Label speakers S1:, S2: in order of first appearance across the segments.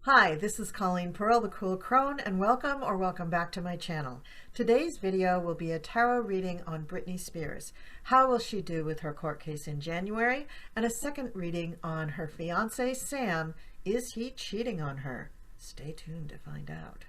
S1: Hi, this is Colleen Pearl, the Cool Crone, and welcome back to my channel. Today's video will be a tarot reading on Britney Spears. How will she do with her court case in January? And a second reading on her fiance, Sam. Is he cheating on her? Stay tuned to find out.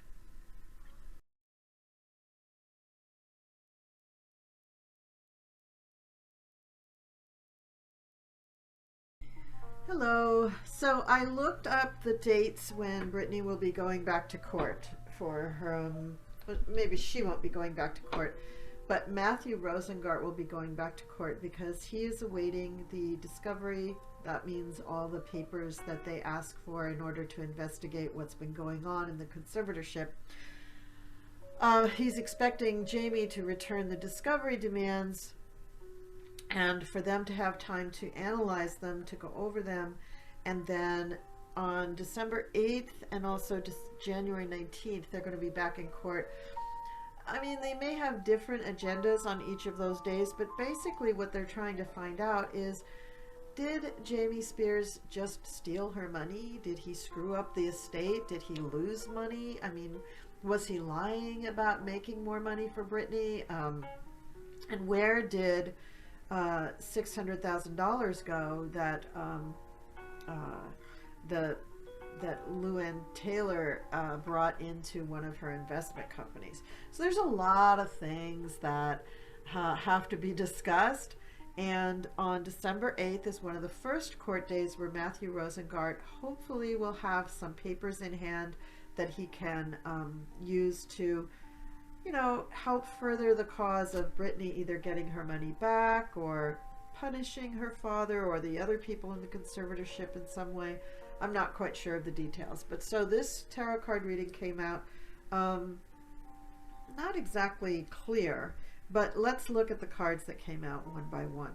S1: Hello. So I looked up the dates when Britney will be going back to court for her, maybe she won't be going back to court, but Matthew Rosengart will be going back to court because he is awaiting the discovery. That means all the papers that they ask for in order to investigate what's been going on in the conservatorship. He's expecting Jamie to return the discovery demands and for them to have time to analyze them, to go over them, and then on December 8th and also January 19th, they're going to be back in court. I mean, they may have different agendas on each of those days, but basically what they're trying to find out is, did Jamie Spears just steal her money? Did he screw up the estate? Did he lose money? I mean, was he lying about making more money for Britney? And where did $600,000 go that that Llewellyn Taylor brought into one of her investment companies? So there's a lot of things that have to be discussed. And on December 8th is one of the first court days where Matthew Rosengart hopefully will have some papers in hand that he can use to, you know, help further the cause of Britney either getting her money back or punishing her father or the other people in the conservatorship in some way. I'm not quite sure of the details. But so this tarot card reading came out not exactly clear, but let's look at the cards that came out one by one.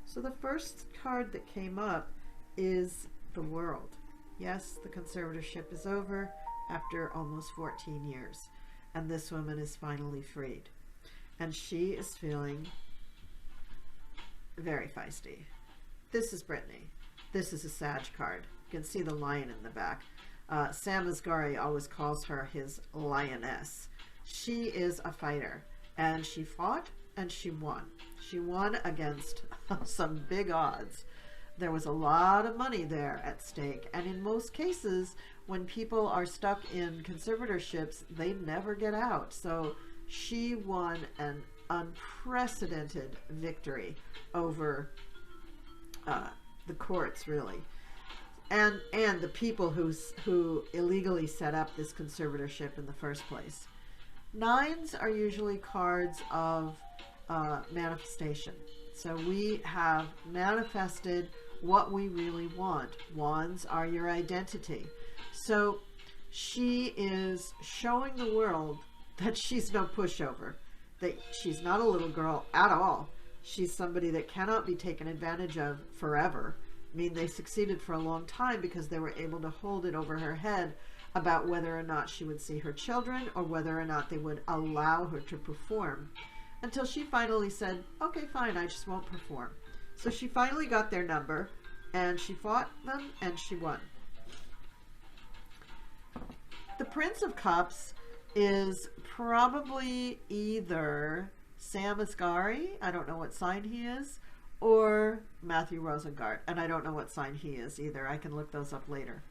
S1: So the first card that came up is the World. Yes, the conservatorship is over after almost 14 years. And this woman is finally freed. And she is feeling very feisty. This is Britney. This is a Sag card. You can see the lion in the back. Sam Asghari always calls her his lioness. She is a fighter. And she fought and she won. She won against some big odds. There was a lot of money there at stake. And in most cases, when people are stuck in conservatorships, they never get out. So she won an unprecedented victory over the courts, really, and the people who illegally set up this conservatorship in the first place. Nines are usually cards of manifestation. So we have manifested what we really want. Wands are your identity. So she is showing the world that she's no pushover, that she's not a little girl at all. She's somebody that cannot be taken advantage of forever. I mean, they succeeded for a long time because they were able to hold it over her head about whether or not she would see her children or whether or not they would allow her to perform, until she finally said, okay, fine, I just won't perform. So she finally got their number and she fought them and she won. The Prince of Cups is probably either Sam Asghari, I don't know what sign he is, or Matthew Rosengart, and I don't know what sign he is either. I can look those up later.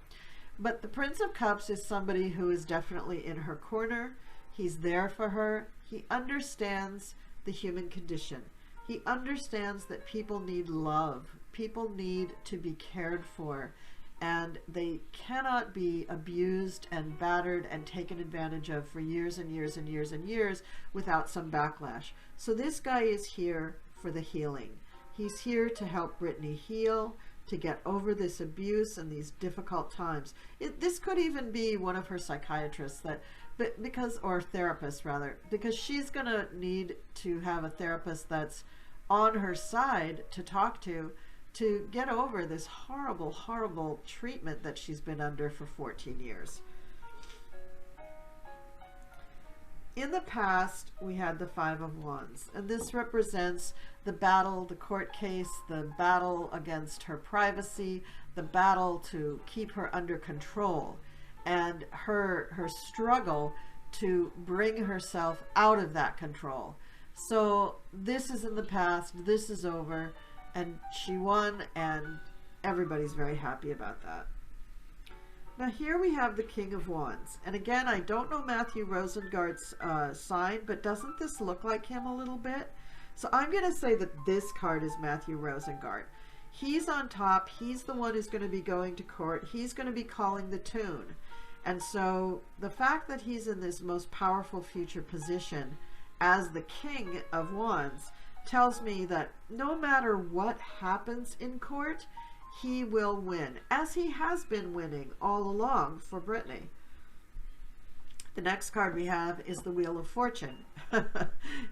S1: But the Prince of Cups is somebody who is definitely in her corner. He's there for her. He understands the human condition. He understands that people need love. People need to be cared for. And they cannot be abused and battered and taken advantage of for years and years and years and years without some backlash. So this guy is here for the healing. He's here to help Britney heal, to get over this abuse and these difficult times. This could even be one of her psychiatrists, or therapists rather, because she's going to need to have a therapist that's on her side to talk to get over this horrible, horrible treatment that she's been under for 14 years. In the past, we had the Five of Wands, and this represents the battle, the court case, the battle against her privacy, the battle to keep her under control. and her struggle to bring herself out of that control. So this is in the past, this is over, and she won, and everybody's very happy about that. Now here we have the King of Wands, and again, I don't know Matthew Rosengard's sign, but doesn't this look like him a little bit? So I'm going to say that this card is Matthew Rosengard. He's on top, he's the one who's going to be going to court, he's going to be calling the tune. And so the fact that he's in this most powerful future position as the King of Wands tells me that no matter what happens in court, he will win, as he has been winning all along for Britney. The next card we have is the Wheel of Fortune. If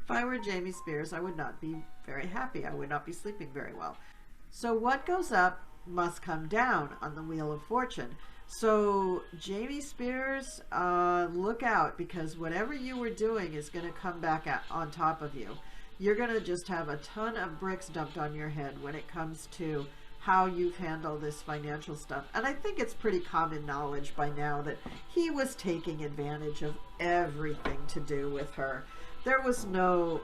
S1: I were Jamie Spears, I would not be very happy. I would not be sleeping very well. So what goes up must come down on the Wheel of Fortune. So Jamie Spears, look out, because whatever you were doing is going to come back on top of you. You're going to just have a ton of bricks dumped on your head when it comes to how you've handled this financial stuff. And I think it's pretty common knowledge by now that he was taking advantage of everything to do with her. There was no,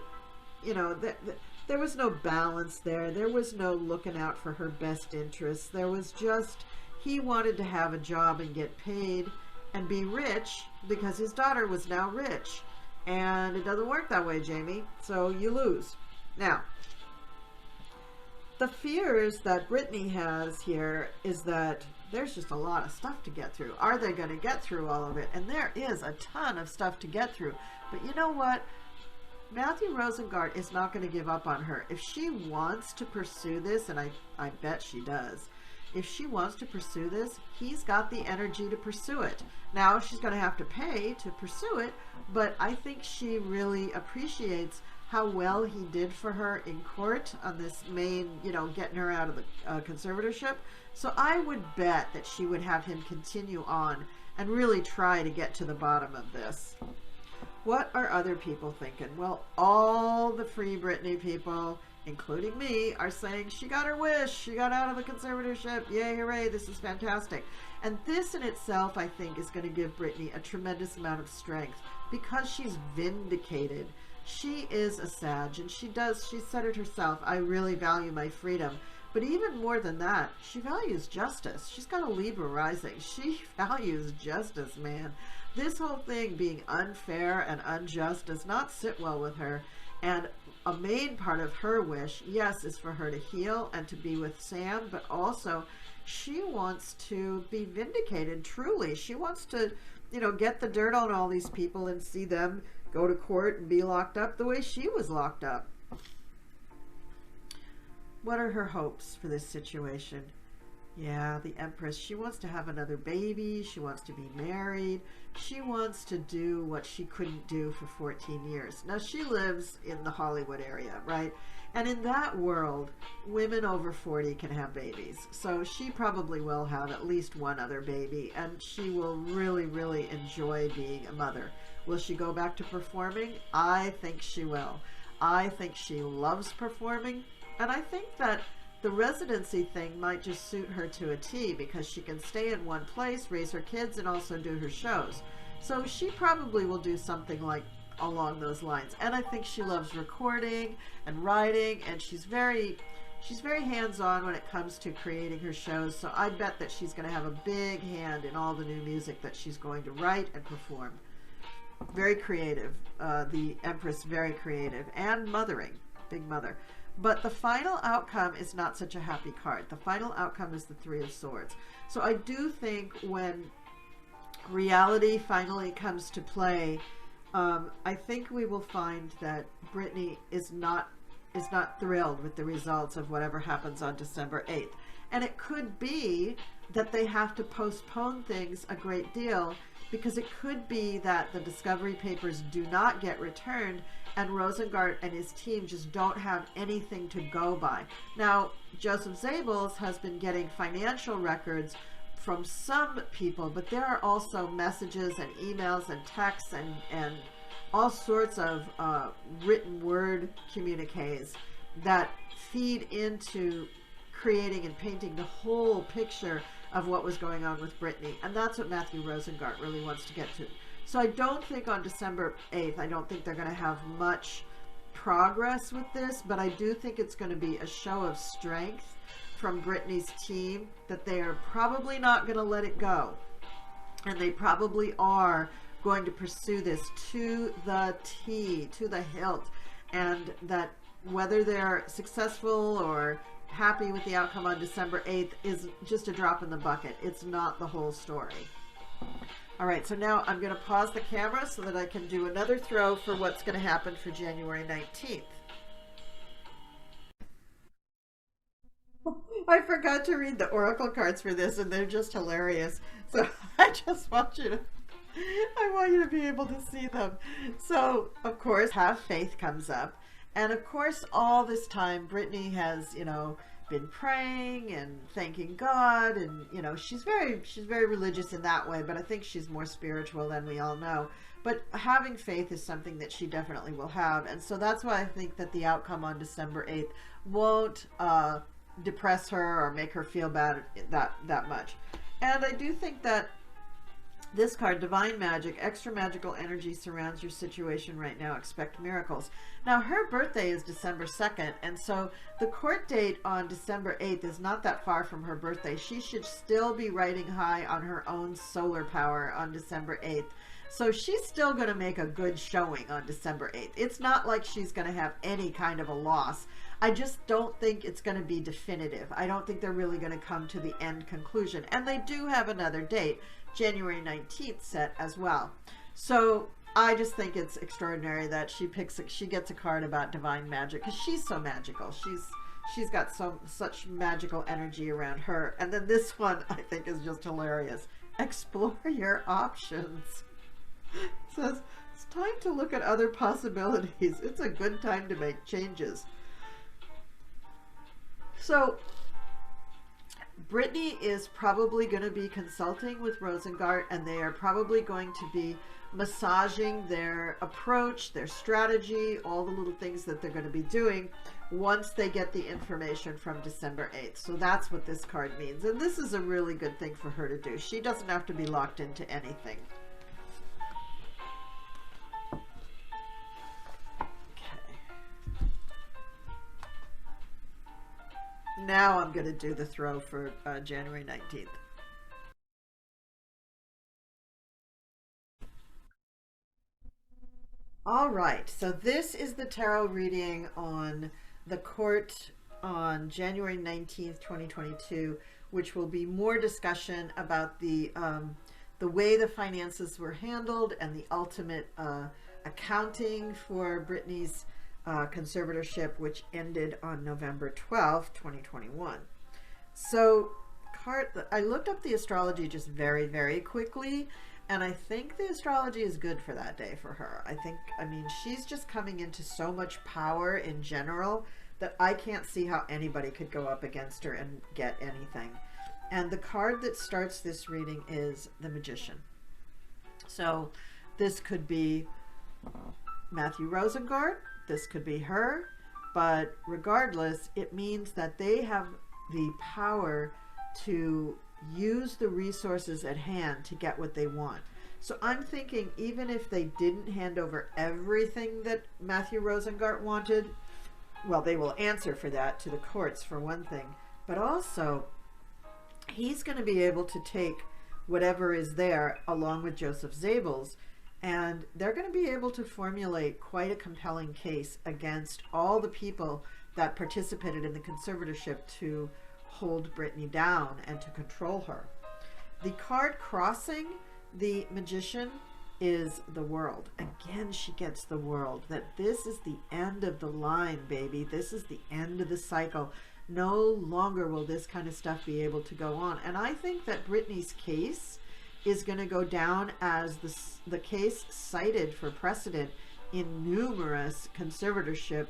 S1: there was no balance there. There was no looking out for her best interests. There was just, he wanted to have a job and get paid and be rich because his daughter was now rich. And it doesn't work that way, Jamie. So you lose. Now, the fears that Britney has here is that there's just a lot of stuff to get through. Are they going to get through all of it? And there is a ton of stuff to get through. But you know what? Matthew Rosengard is not going to give up on her. If she wants to pursue this, and I bet she does, if she wants to pursue this, he's got the energy to pursue it. Now, she's going to have to pay to pursue it, but I think she really appreciates how well he did for her in court on this main, getting her out of the conservatorship. So I would bet that she would have him continue on and really try to get to the bottom of this. What are other people thinking? Well, all the Free Britney people, including me, are saying she got her wish. She got out of the conservatorship. Yay, hooray, this is fantastic. And this in itself, I think, is going to give Britney a tremendous amount of strength because she's vindicated. She is a Sag, and she said it herself, I really value my freedom. But even more than that, she values justice. She's got a Libra rising. She values justice, man. This whole thing being unfair and unjust does not sit well with her. And a main part of her wish, yes, is for her to heal and to be with Sam, but also she wants to be vindicated, truly. She wants to, get the dirt on all these people and see them go to court and be locked up the way she was locked up. What are her hopes for this situation? Yeah, the Empress. She wants to have another baby. She wants to be married. She wants to do what she couldn't do for 14 years. Now, she lives in the Hollywood area, right? And in that world, women over 40 can have babies. So she probably will have at least one other baby, and she will really, really enjoy being a mother. Will she go back to performing? I think she will. I think she loves performing, and I think that the residency thing might just suit her to a T because she can stay in one place, raise her kids, and also do her shows. So she probably will do something like along those lines. And I think she loves recording and writing, and she's very hands-on when it comes to creating her shows. So I bet that she's going to have a big hand in all the new music that she's going to write and perform. Very creative. The Empress, very creative and mothering. Big mother. But the final outcome is not such a happy card. The final outcome is the Three of Swords. So I do think when reality finally comes to play, I think we will find that Britney is not thrilled with the results of whatever happens on December 8th. And it could be that they have to postpone things a great deal, because it could be that the discovery papers do not get returned and Rosengard and his team just don't have anything to go by. Now, Joseph Zabels has been getting financial records from some people, but there are also messages and emails and texts and all sorts of written word communiques that feed into creating and painting the whole picture of what was going on with Britney. And that's what Matthew Rosengart really wants to get to. So I don't think on December 8th, I don't think they're going to have much progress with this, but I do think it's going to be a show of strength from Britney's team, that they are probably not going to let it go. And they probably are going to pursue this to the T, to the hilt. And that whether they're successful or happy with the outcome on December 8th is just a drop in the bucket. It's not the whole story. All right, so now I'm going to pause the camera so that I can do another throw for what's going to happen for January 19th. I forgot to read the oracle cards for this, and they're just hilarious. So I just want you to, I want you to be able to see them. So, of course, have faith comes up. And of course, all this time, Britney has, you know, been praying and thanking God, and you know, she's very religious in that way, but I think she's more spiritual than we all know. But having faith is something that she definitely will have, and so that's why I think that the outcome on December 8th won't depress her or make her feel bad that much. And I do think that this card, Divine Magic, extra magical energy surrounds your situation right now. Expect miracles. Now, her birthday is December 2nd, and so the court date on December 8th is not that far from her birthday. She should still be riding high on her own solar power on December 8th. So she's still going to make a good showing on December 8th. It's not like she's going to have any kind of a loss. I just don't think it's going to be definitive. I don't think they're really going to come to the end conclusion. And they do have another date, January 19th set as well. So I just think it's extraordinary that she gets a card about divine magic, because she's so magical. She's got such magical energy around her. And then this one I think is just hilarious. Explore your options. It says it's time to look at other possibilities. It's a good time to make changes. So Britney is probably going to be consulting with Rosengart, and they are probably going to be massaging their approach, their strategy, all the little things that they're going to be doing once they get the information from December 8th. So that's what this card means. And this is a really good thing for her to do. She doesn't have to be locked into anything. Now I'm going to do the throw for January 19th. All right, so this is the tarot reading on the court on January 19th, 2022, which will be more discussion about the way the finances were handled and the ultimate accounting for Britney's conservatorship, which ended on November 12th, 2021. So I looked up the astrology just very, very quickly, and I think the astrology is good for that day for her. I mean, she's just coming into so much power in general that I can't see how anybody could go up against her and get anything. And the card that starts this reading is the Magician. So this could be Matthew Rosengart, this could be her, but regardless, it means that they have the power to use the resources at hand to get what they want. So I'm thinking, even if they didn't hand over everything that Matthew Rosengart wanted, well, they will answer for that to the courts for one thing, but also he's going to be able to take whatever is there along with Joseph Zabels, and they're going to be able to formulate quite a compelling case against all the people that participated in the conservatorship to hold Britney down and to control her. The card crossing the Magician is the World. Again, she gets the World. That this is the end of the line, baby. This is the end of the cycle. No longer will this kind of stuff be able to go on. And I think that Britney's case is going to go down as the case cited for precedent in numerous conservatorship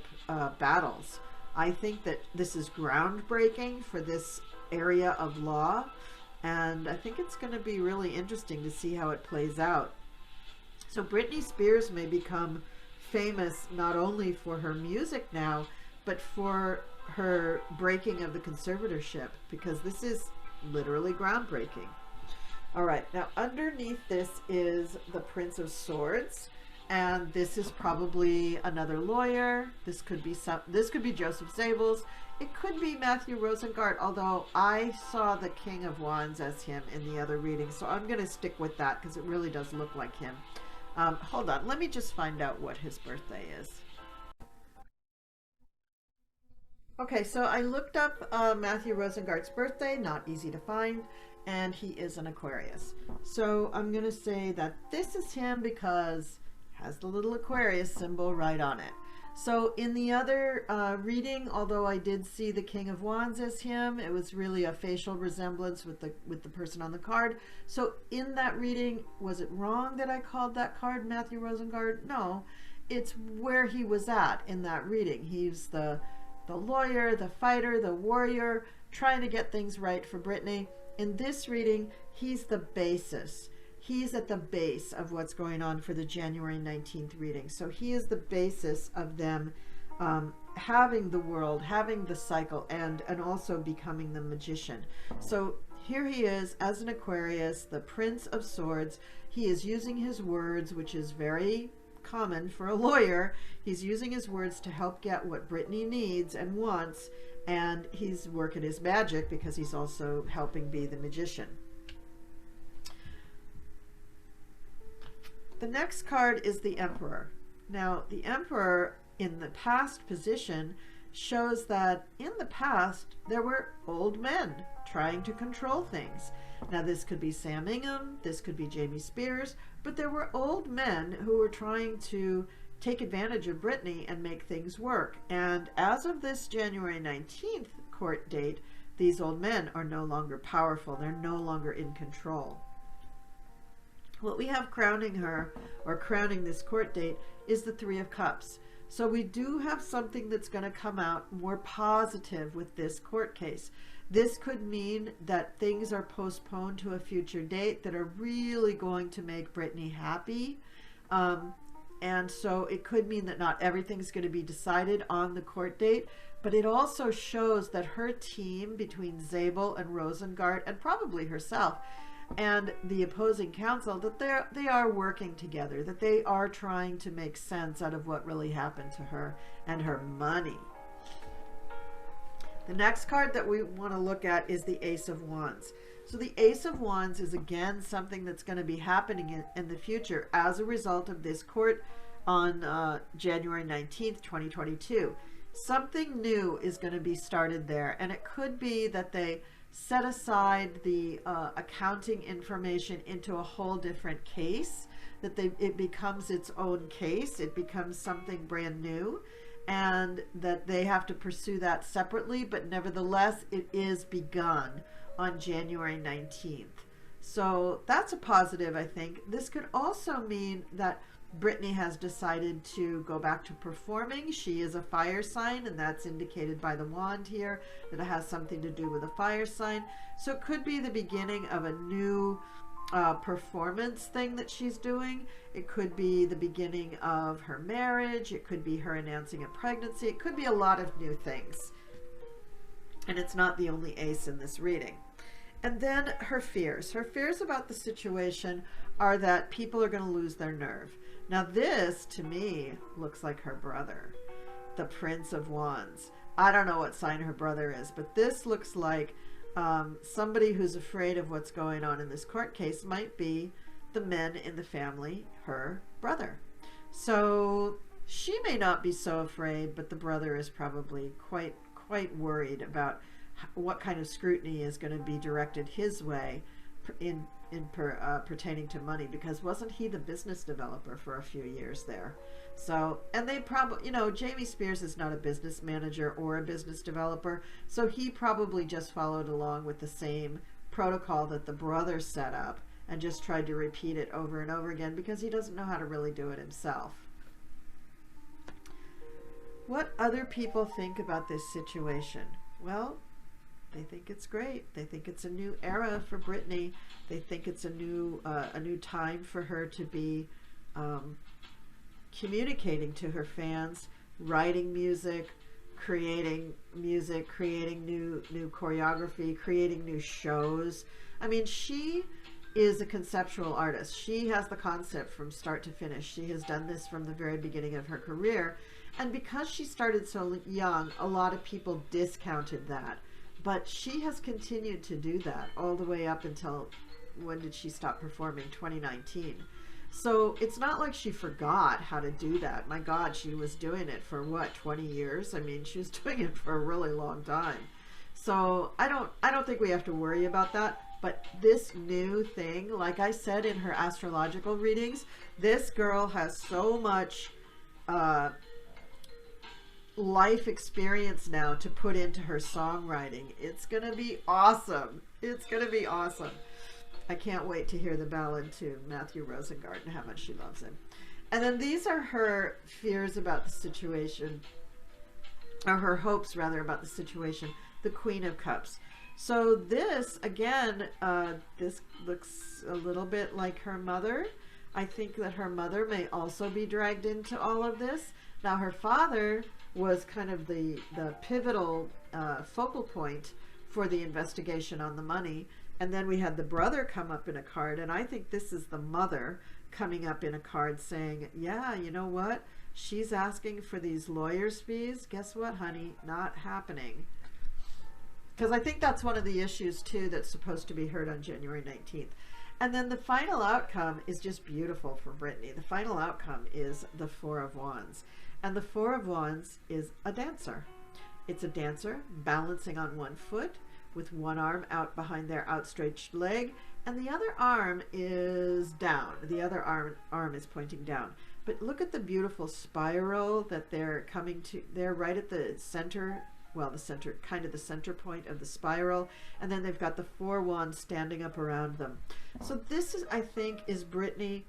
S1: battles. I think that this is groundbreaking for this area of law, and I think it's going to be really interesting to see how it plays out. So Britney Spears may become famous not only for her music now, but for her breaking of the conservatorship, because this is literally groundbreaking. All right, now underneath this is the Prince of Swords, and this is probably another lawyer. This could be Joseph Zabels. It could be Matthew Rosengart, although I saw the King of Wands as him in the other reading, so I'm going to stick with that because it really does look like him. Hold on, let me just find out what his birthday is. Okay, so I looked up Matthew Rosengart's birthday, not easy to find, and he is an Aquarius. So I'm going to say that this is him because it has the little Aquarius symbol right on it. So in the other reading, although I did see the King of Wands as him, it was really a facial resemblance with the person on the card. So in that reading, was it wrong that I called that card Matthew Rosengart? No, it's where he was at in that reading. He's the lawyer, the fighter, the warrior, trying to get things right for Britney. In this reading, he's the basis. He's at the base of what's going on for the January 19th reading. So he is the basis of them having the world, having the cycle, and also becoming the magician. So here he is as an Aquarius, the Prince of Swords. He is using his words, which is very common for a lawyer. He's using his words to help get what Britney needs and wants, and he's working his magic because he's also helping be the magician. The next card is the Emperor. Now, the Emperor in the past position shows that in the past there were old men trying to control things. Now, this could be Sam Ingham, this could be Jamie Spears, but there were old men who were trying to take advantage of Britney and make things work. And as of this January 19th court date, these old men are no longer powerful. They're no longer in control. What we have crowning her, or crowning this court date, is the Three of Cups. So we do have something that's going to come out more positive with this court case. This could mean that things are postponed to a future date that are really going to make Britney happy. And so it could mean that not everything's going to be decided on the court date, but it also shows that her team between Zabel and Rosengart, and probably herself, and the opposing counsel, that they are working together, that they are trying to make sense out of what really happened to her and her money. The next card that we want to look at is the Ace of Wands. So the Ace of Wands is again something that's going to be happening in the future as a result of this court on January 19th, 2022. Something new is going to be started there, and it could be that they set aside the accounting information into a whole different case, that it becomes its own case, it becomes something brand new, and that they have to pursue that separately, but nevertheless it is begun on January 19th. So that's a positive, I think. This could also mean that Britney has decided to go back to performing. She is a fire sign, and that's indicated by the wand here, that it has something to do with a fire sign. So it could be the beginning of a new performance thing that she's doing. It could be the beginning of her marriage. It could be her announcing a pregnancy. It could be a lot of new things. And it's not the only ace in this reading. And then her fears. Her fears about the situation are that people are going to lose their nerve. Now this, to me, looks like her brother, the Prince of Wands. I don't know what sign her brother is, but this looks like somebody who's afraid of what's going on in this court case might be the men in the family, her brother. So she may not be so afraid, but the brother is probably quite worried about what kind of scrutiny is going to be directed his way pertaining to money, because wasn't he the business developer for a few years there? So, and they probably, you know, Jamie Spears is not a business manager or a business developer, so he probably just followed along with the same protocol that the brother set up and just tried to repeat it over and over again because he doesn't know how to really do it himself. What other people think about this situation? Well, they think it's great. They think it's a new era for Britney. They think it's a new time for her to be communicating to her fans, writing music, creating music, creating new choreography, creating new shows. I mean, she is a conceptual artist. She has the concept from start to finish. She has done this from the very beginning of her career. And because she started so young, a lot of people discounted that. But she has continued to do that all the way up until, when did she stop performing? 2019. So it's not like she forgot how to do that. My God, she was doing it for what, 20 years? I mean, she was doing it for a really long time. So I don't think we have to worry about that. But this new thing, like I said in her astrological readings, this girl has so much life experience now to put into her songwriting. It's gonna be awesome. It's gonna be awesome. I can't wait to hear the ballad to Matthew Rosengart and how much she loves him. And then these are her fears about the situation, or her hopes rather about the situation, the Queen of Cups. So this, again, this looks a little bit like her mother. I think that her mother may also be dragged into all of this. Now, her father was kind of the pivotal focal point for the investigation on the money. And then we had the brother come up in a card, and I think this is the mother coming up in a card saying, yeah, you know what? She's asking for these lawyers' fees. Guess what, honey? Not happening. Because I think that's one of the issues, too, that's supposed to be heard on January 19th. And then the final outcome is just beautiful for Britney. The final outcome is the Four of Wands. And the Four of Wands is a dancer. It's a dancer balancing on one foot, with one arm out behind their outstretched leg, and the other arm is down. The other arm is pointing down. But look at the beautiful spiral that they're coming to. They're right at the center, well, the center, kind of the center point of the spiral, and then they've got the four wands standing up around them. So this is, I think, is Britney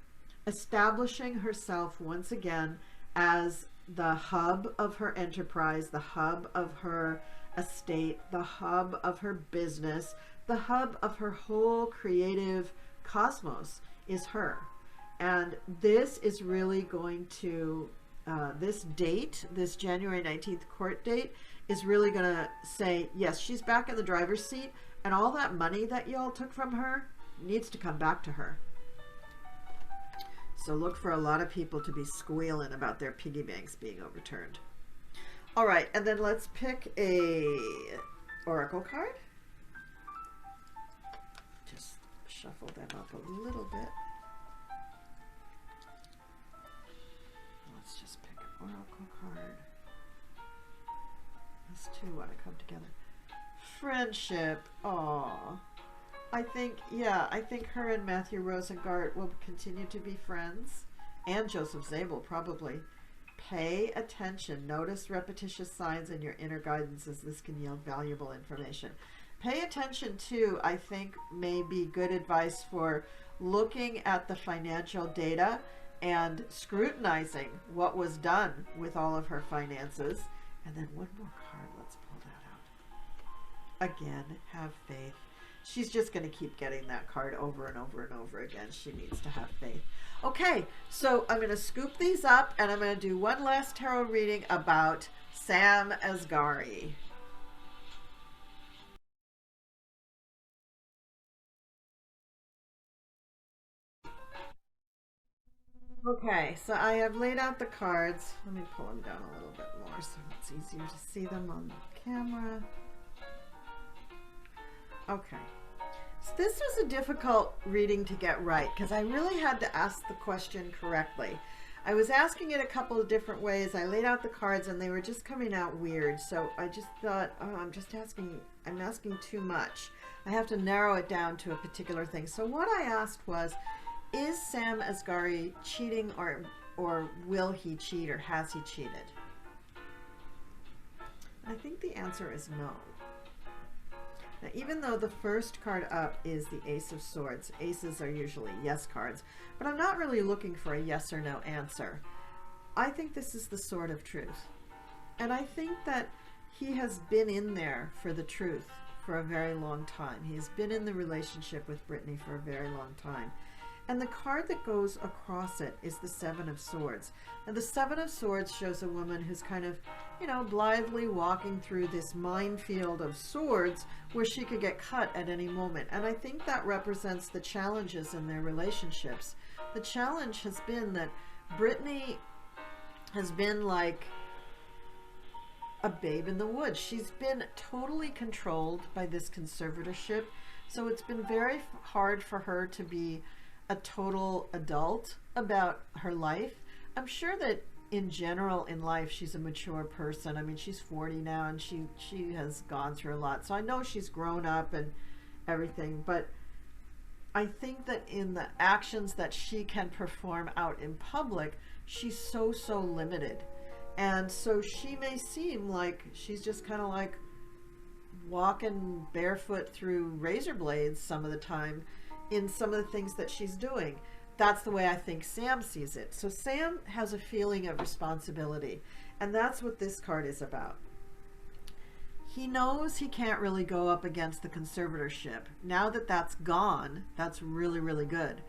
S1: establishing herself once again as the hub of her enterprise, the hub of her estate, the hub of her business, the hub of her whole creative cosmos is her. And this is really going to, this date, this January 19th court date, is really going to say, yes, she's back in the driver's seat, and all that money that y'all took from her needs to come back to her. So look for a lot of people to be squealing about their piggy banks being overturned. All right, and then let's pick a oracle card. Just shuffle them up a little bit. Let's just pick an oracle card. These two want to come together. Friendship. Aww. I think her and Matthew Rosengart will continue to be friends, and Joseph Zabel probably. Pay attention. Notice repetitious signs in your inner guidance, as this can yield valuable information. Pay attention to, I think, may be good advice for looking at the financial data and scrutinizing what was done with all of her finances. And then one more card. Let's pull that out. Again, have faith. She's just going to keep getting that card over and over and over again. She needs to have faith. Okay, so I'm going to scoop these up, and I'm going to do one last tarot reading about Sam Asghari. Okay, so I have laid out the cards. Let me pull them down a little bit more so it's easier to see them on the camera. Okay. So this was a difficult reading to get right because I really had to ask the question correctly. I was asking it a couple of different ways. I laid out the cards and they were just coming out weird. So I just thought, oh, I'm asking too much. I have to narrow it down to a particular thing. So what I asked was, is Sam Asghari cheating, or will he cheat, or has he cheated? I think the answer is no. Now, even though the first card up is the Ace of Swords, aces are usually yes cards, but I'm not really looking for a yes or no answer. I think this is the Sword of Truth. And I think that he has been in there for the truth for a very long time. He's been in the relationship with Britney for a very long time. And the card that goes across it is the Seven of Swords. And the Seven of Swords shows a woman who's kind of, you know, blithely walking through this minefield of swords where she could get cut at any moment. And I think that represents the challenges in their relationships. The challenge has been that Britney has been like a babe in the woods. She's been totally controlled by this conservatorship. So it's been very hard for her to be a total adult about her life. I'm sure that in general in life she's a mature person. I mean, she's 40 now and she has gone through a lot. So I know she's grown up and everything, but I think that in the actions that she can perform out in public, she's so limited. And so she may seem like she's just kind of like walking barefoot through razor blades some of the time in some of the things that she's doing. That's the way I think Sam sees it. So Sam has a feeling of responsibility, and that's what this card is about. He knows he can't really go up against the conservatorship. Now that that's gone, that's really good.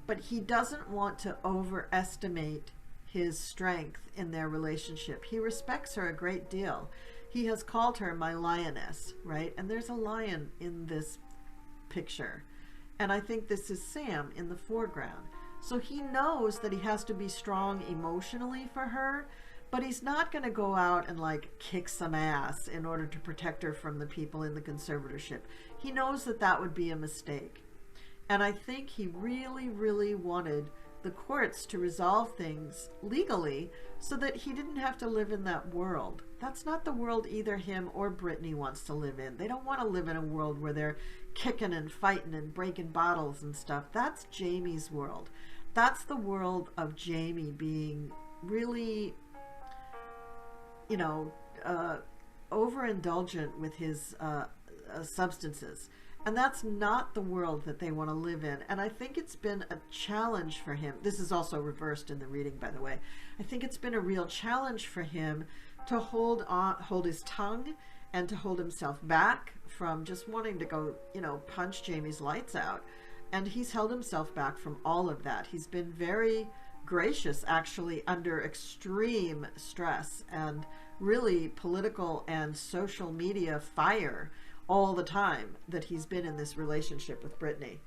S1: But he doesn't want to overestimate his strength in their relationship. He respects her a great deal. He has called her my lioness, right? And there's a lion in this picture. And I think this is Sam in the foreground. So he knows that he has to be strong emotionally for her, but he's not going to go out and like kick some ass in order to protect her from the people in the conservatorship. He knows that that would be a mistake. And I think he really wanted the courts to resolve things legally so that he didn't have to live in that world. That's not the world either him or Britney wants to live in. They don't want to live in a world where they're kicking and fighting and breaking bottles and stuff. That's Jamie's world. That's the world of Jamie being really, you know, overindulgent with his substances. And that's not the world that they want to live in. And I think it's been a challenge for him. This is also reversed in the reading, by the way. I think it's been a real challenge for him to hold his tongue and to hold himself back from just wanting to go, you know, punch Jamie's lights out. And he's held himself back from all of that. He's been very gracious, actually, under extreme stress and really political and social media fire all the time that he's been in this relationship with Britney.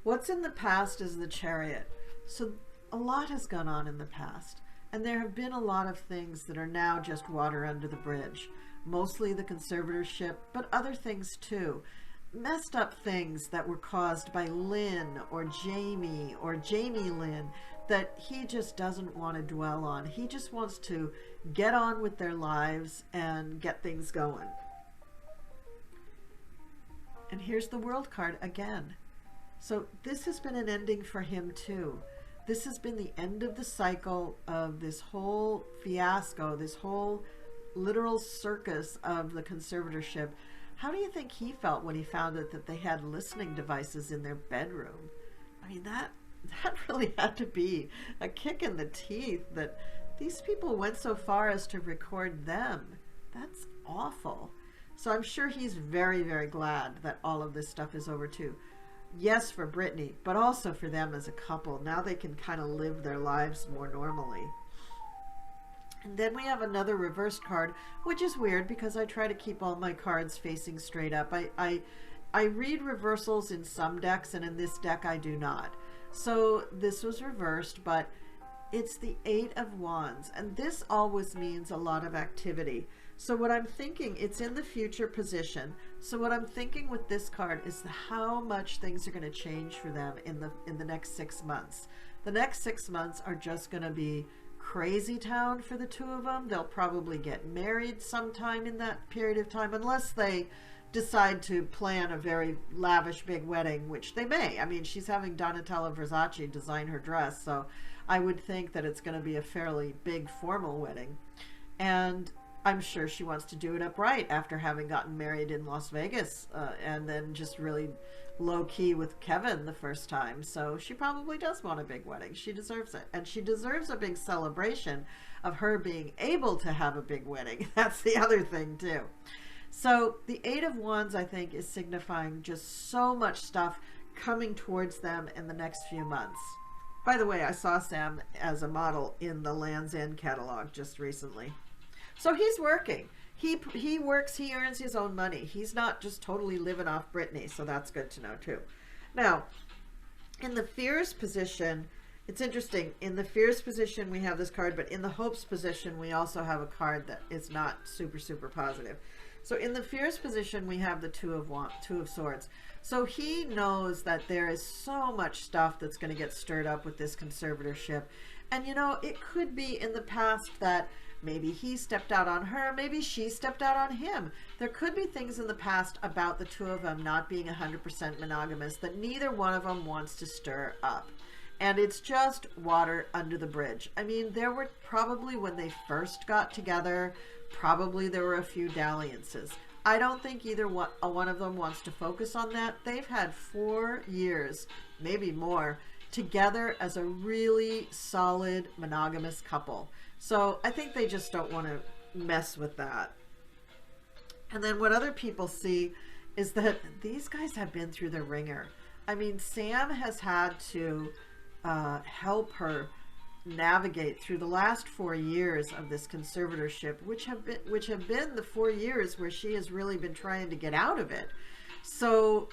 S1: What's in the past is the Chariot. So a lot has gone on in the past, and there have been a lot of things that are now just water under the bridge. Mostly the conservatorship, but other things too. Messed up things that were caused by Lynn or Jamie Lynn that he just doesn't want to dwell on. He just wants to get on with their lives and get things going. And here's the World card again. So this has been an ending for him too. This has been the end of the cycle of this whole fiasco, this whole literal circus of the conservatorship. How do you think he felt when he found out that they had listening devices in their bedroom? I mean, that really had to be a kick in the teeth that these people went so far as to record them. That's awful. So I'm sure he's very glad that all of this stuff is over too. Yes, for Britney, but also for them as a couple. Now they can kind of live their lives more normally. And then we have another reversed card, which is weird because I try to keep all my cards facing straight up. I read reversals in some decks, and in this deck I do not. So this was reversed, but it's the Eight of Wands, and this always means a lot of activity. So what I'm thinking, it's in the future position. So what I'm thinking with this card is how much things are going to change for them in the next 6 months. The next 6 months are just going to be crazy town for the two of them. They'll probably get married sometime in that period of time, unless they decide to plan a very lavish big wedding, which they may. I mean, she's having Donatella Versace design her dress, so I would think that it's going to be a fairly big formal wedding. And I'm sure she wants to do it upright after having gotten married in Las Vegas and then just really low-key with Kevin the first time. So she probably does want a big wedding. She deserves it. And she deserves a big celebration of her being able to have a big wedding. That's the other thing too. So the Eight of Wands, I think, is signifying just so much stuff coming towards them in the next few months. By the way, I saw Sam as a model in the Land's End catalog just recently. So he's working. He works, he earns his own money. He's not just totally living off Britney, so that's good to know too. Now, in the fears position, it's interesting. In the fears position, we have this card, but in the hopes position, we also have a card that is not super, super positive. So in the fears position, we have the Two of Swords. So he knows that there is so much stuff that's going to get stirred up with this conservatorship. And, you know, it could be in the past that maybe he stepped out on her, maybe she stepped out on him. There could be things in the past about the two of them not being 100% monogamous that neither one of them wants to stir up. And it's just water under the bridge. I mean, there were probably, when they first got together, probably there were a few dalliances. I don't think either one of them wants to focus on that. They've had 4 years, maybe more, together as a really solid monogamous couple. So I think they just don't want to mess with that. And then what other people see is that these guys have been through the ringer. I mean, Sam has had to help her navigate through the last 4 years of this conservatorship, which have been the 4 years where she has really been trying to get out of it. So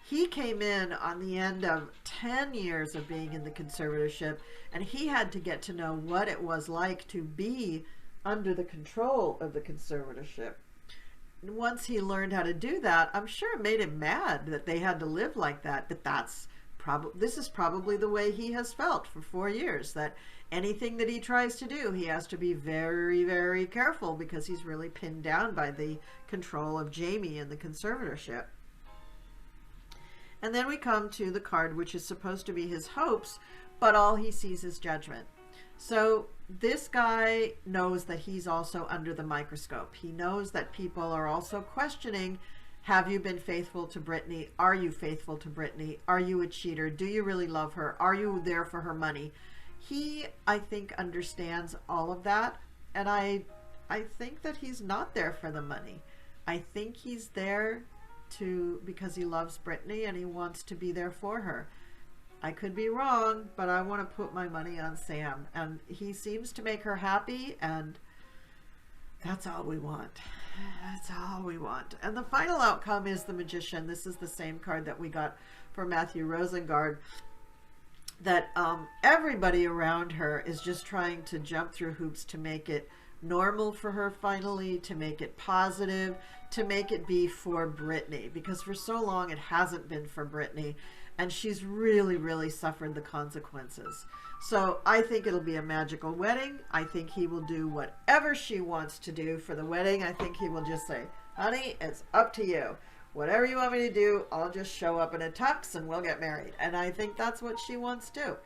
S1: he came in on the end of 10 years of being in the conservatorship, and he had to get to know what it was like to be under the control of the conservatorship. And once he learned how to do that, I'm sure it made him mad that they had to live like that, but this is probably the way he has felt for 4 years, that anything that he tries to do, he has to be very, very careful because he's really pinned down by the control of Jamie and the conservatorship. And then we come to the card which is supposed to be his hopes, but all he sees is judgment. So this guy knows that he's also under the microscope. He knows that people are also questioning, have you been faithful to Britney? Are you faithful to Britney? Are you a cheater? Do you really love her? Are you there for her money? He, I think, understands all of that. And I think that he's not there for the money. I think he's there because he loves Britney and he wants to be there for her. I could be wrong, but I want to put my money on Sam. And he seems to make her happy, and that's all we want. That's all we want. And the final outcome is the Magician. This is the same card that we got for Matthew Rosengard, that everybody around her is just trying to jump through hoops to make it normal for her finally, to make it positive, to make it be for Britney, because for so long it hasn't been for Britney, and she's really, really suffered the consequences. So I think it'll be a magical wedding. I think he will do whatever she wants to do for the wedding. I think he will just say, honey, it's up to you. Whatever you want me to do, I'll just show up in a tux and we'll get married. And I think that's what she wants to.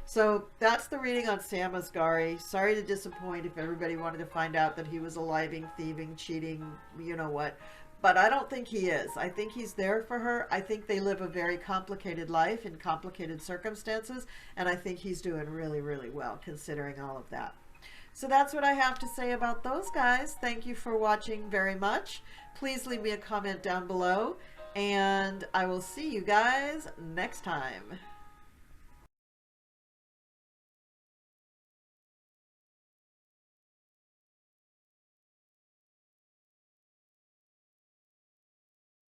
S1: So that's the reading on Sam Asghari. Sorry to disappoint if everybody wanted to find out that he was a lying, thieving, cheating, you know what. But I don't think he is. I think he's there for her. I think they live a very complicated life in complicated circumstances. And I think he's doing really, really well considering all of that. So that's what I have to say about those guys. Thank you for watching very much. Please leave me a comment down below. And I will see you guys next time.